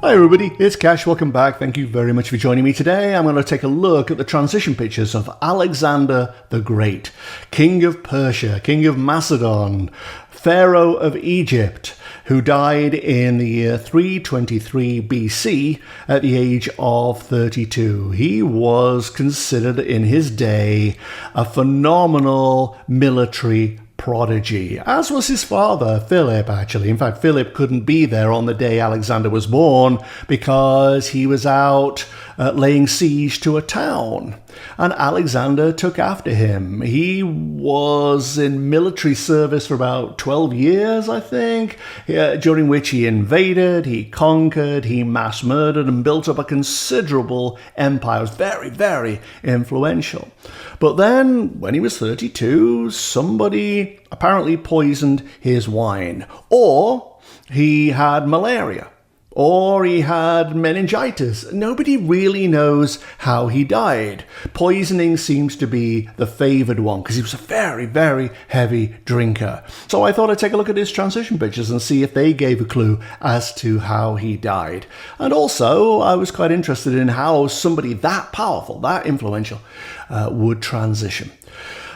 Hi everybody, it's Cash, welcome back. Thank you very much for joining me today. I'm going to take a look at the transition pictures of Alexander the Great, King of Persia, King of Macedon, Pharaoh of Egypt, who died in the year 323 BC at the age of 32. He was considered in his day a phenomenal military prodigy, as was his father, Philip, actually. In fact, Philip couldn't be there on the day Alexander was born because he was out laying siege to a town. And Alexander took after him. He was in military service for about 12 years, I think, during which he invaded, he conquered, he mass murdered, and built up a considerable empire. It was very, very influential. But then, when he was 32, somebody apparently poisoned his wine. Or he had malaria. Or he had meningitis. Nobody really knows how he died. Poisoning seems to be the favoured one because he was a very, very heavy drinker. So I thought I'd take a look at his transition pictures and see if they gave a clue as to how he died. And also, I was quite interested in how somebody that powerful, that influential, would transition.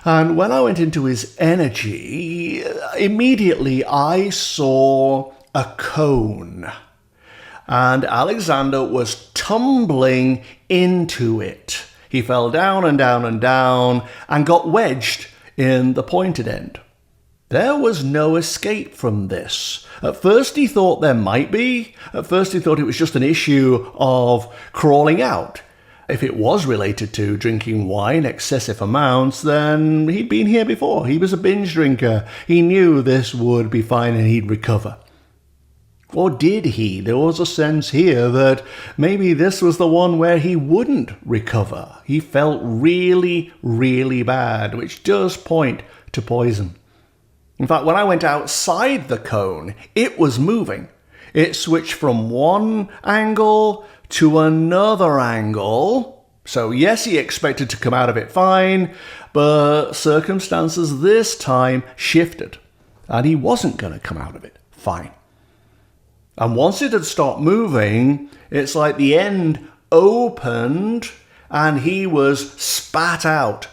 And when I went into his energy, immediately I saw a cone. And Alexander was tumbling into it. He fell down and down and down and got wedged in the pointed end. There was no escape from this. At first he thought there might be. At first he thought it was just an issue of crawling out. If it was related to drinking wine, excessive amounts, then he'd been here before. He was a binge drinker. He knew this would be fine and he'd recover. Or did he? There was a sense here that maybe this was the one where he wouldn't recover. He felt really, really bad, which does point to poison. In fact, when I went outside the cone, it was moving. It switched from one angle to another angle. So yes, he expected to come out of it fine, but circumstances this time shifted, and he wasn't going to come out of it fine. And once it had stopped moving, it's like the end opened and he was spat out.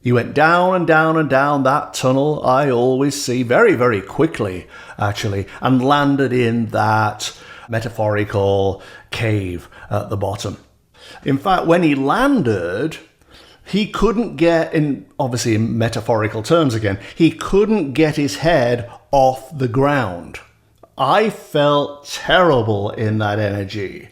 He went down and down and down that tunnel I always see very, very quickly, actually, and landed in that metaphorical cave at the bottom. In fact, when he landed, he couldn't get, obviously in metaphorical terms again, he couldn't get his head off the ground. I felt terrible in that energy.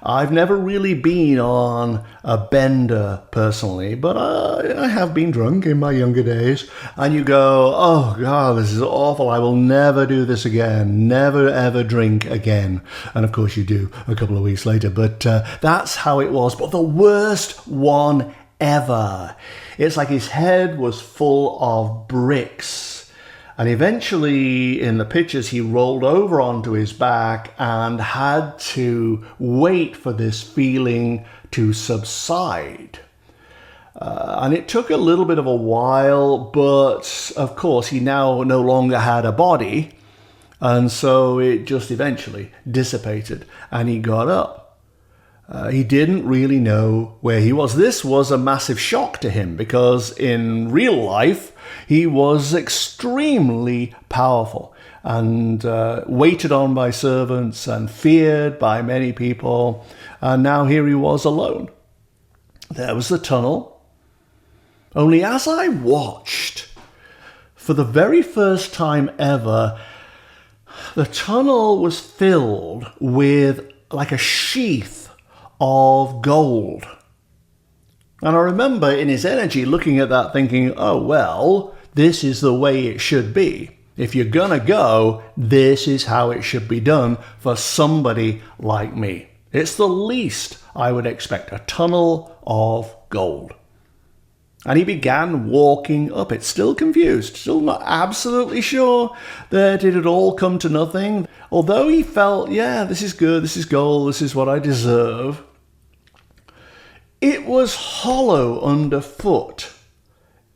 I've never really been on a bender personally, but I have been drunk in my younger days. And you go, oh God, this is awful. I will never do this again. Never ever drink again. And of course you do a couple of weeks later, but that's how it was. But the worst one ever. It's like his head was full of bricks. And eventually, in the pictures, he rolled over onto his back and had to wait for this feeling to subside. And it took a little bit of a while, but of course, he now no longer had a body. And so it just eventually dissipated and he got up. He didn't really know where he was. This was a massive shock to him because in real life, he was extremely powerful and waited on by servants and feared by many people. And now here he was alone. There was the tunnel. Only as I watched, for the very first time ever, the tunnel was filled with like a sheath of gold. And I remember in his energy looking at that thinking, oh, well, this is the way it should be. If you're gonna go, this is how it should be done for somebody like me. It's the least I would expect, a tunnel of gold. And he began walking up it, still confused, still not absolutely sure that it had all come to nothing. Although he felt, yeah, this is good, this is gold, this is what I deserve. It was hollow underfoot.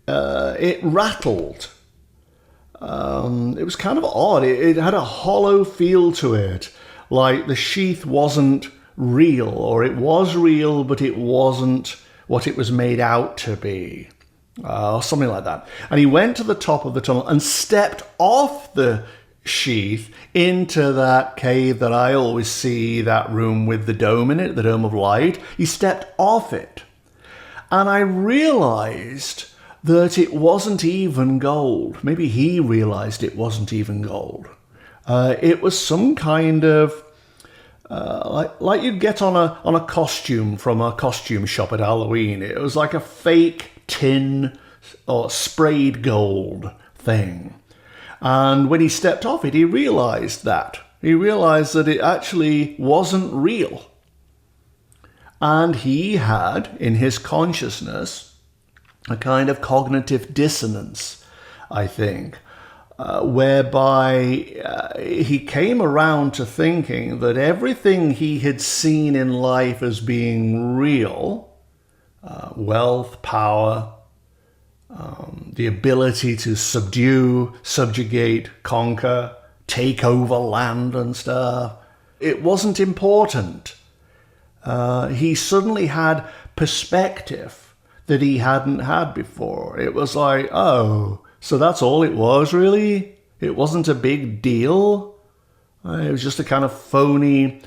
It rattled. It was kind of odd. It had a hollow feel to it, like the sheath wasn't real, or it was real, but it wasn't what it was made out to be, or something like that. And he went to the top of the tunnel and stepped off the sheath into that cave that I always see, that room with the dome in it, the dome of light. He stepped off it. And I realized that it wasn't even gold. Maybe he realized it wasn't even gold. It was some kind of, like you'd get on a costume from a costume shop at Halloween. It was like a fake tin or sprayed gold thing. And when he stepped off it, he realized that. He realized that it actually wasn't real. And he had, in his consciousness, a kind of cognitive dissonance, I think, whereby he came around to thinking that everything he had seen in life as being real, wealth, power, the ability to subdue, subjugate, conquer, take over land and stuff, it wasn't important. He suddenly had perspective that he hadn't had before. It was like, oh, so that's all it was, really? It wasn't a big deal? It was just a kind of phony,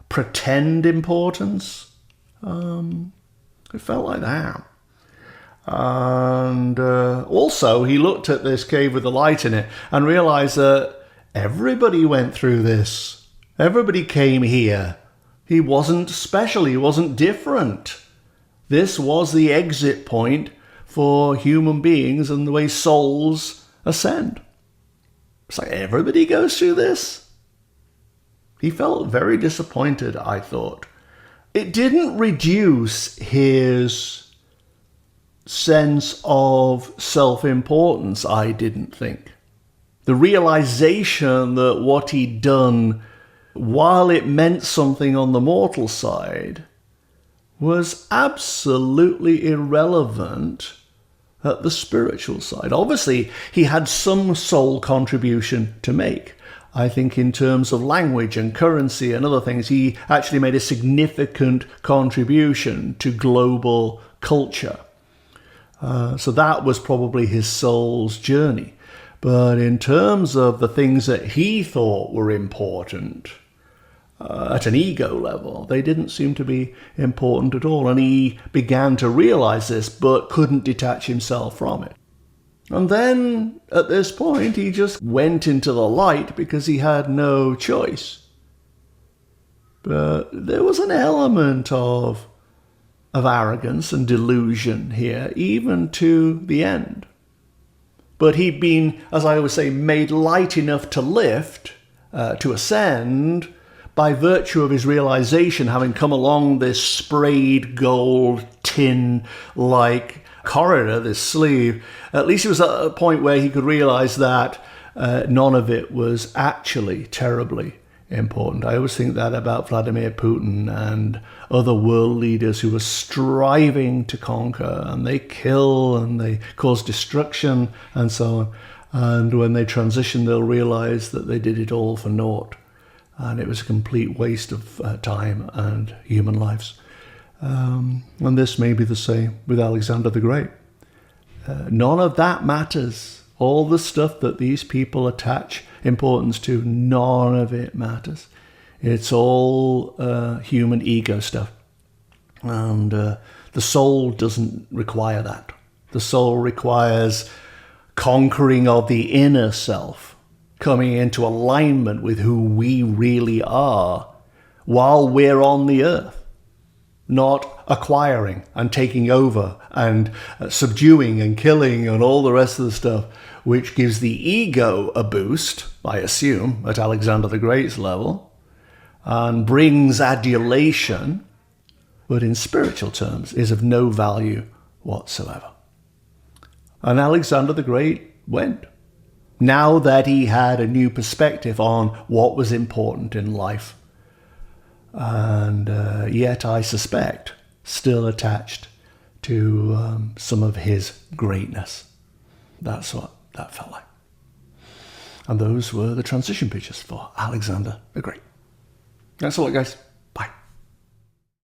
pretend importance? It felt like that. And also, he looked at this cave with the light in it and realized that everybody went through this. Everybody came here. He wasn't special. He wasn't different. This was the exit point for human beings and the way souls ascend. It's like everybody goes through this. He felt very disappointed, I thought. It didn't reduce his sense of self-importance, I didn't think. The realization that what he'd done, while it meant something on the mortal side, was absolutely irrelevant at the spiritual side. Obviously, he had some soul contribution to make. I think in terms of language and currency and other things, he actually made a significant contribution to global culture. So that was probably his soul's journey. But in terms of the things that he thought were important, at an ego level, they didn't seem to be important at all. And he began to realize this, but couldn't detach himself from it. And then, at this point, he just went into the light because he had no choice. But there was an element of arrogance and delusion here, even to the end. But he'd been, as I always say, made light enough to lift, to ascend, by virtue of his realization, having come along this sprayed gold tin-like corridor, this sleeve. At least it was at a point where he could realize that none of it was actually terribly important. I always think that about Vladimir Putin and other world leaders who are striving to conquer, and they kill and they cause destruction and so on. And when they transition, they'll realize that they did it all for naught. And it was a complete waste of time and human lives. And this may be the same with Alexander the Great. None of that matters. All the stuff that these people attach importance to, none of it matters. It's all human ego stuff. And the soul doesn't require that. The soul requires conquering of the inner self, coming into alignment with who we really are while we're on the earth, not acquiring and taking over and subduing and killing and all the rest of the stuff, which gives the ego a boost, I assume, at Alexander the Great's level, and brings adulation, but in spiritual terms is of no value whatsoever. And Alexander the Great went. Now that he had a new perspective on what was important in life. And yet, I suspect, still attached to some of his greatness. That's what that felt like. And those were the transition pictures for Alexander the Great. Thanks a lot, guys.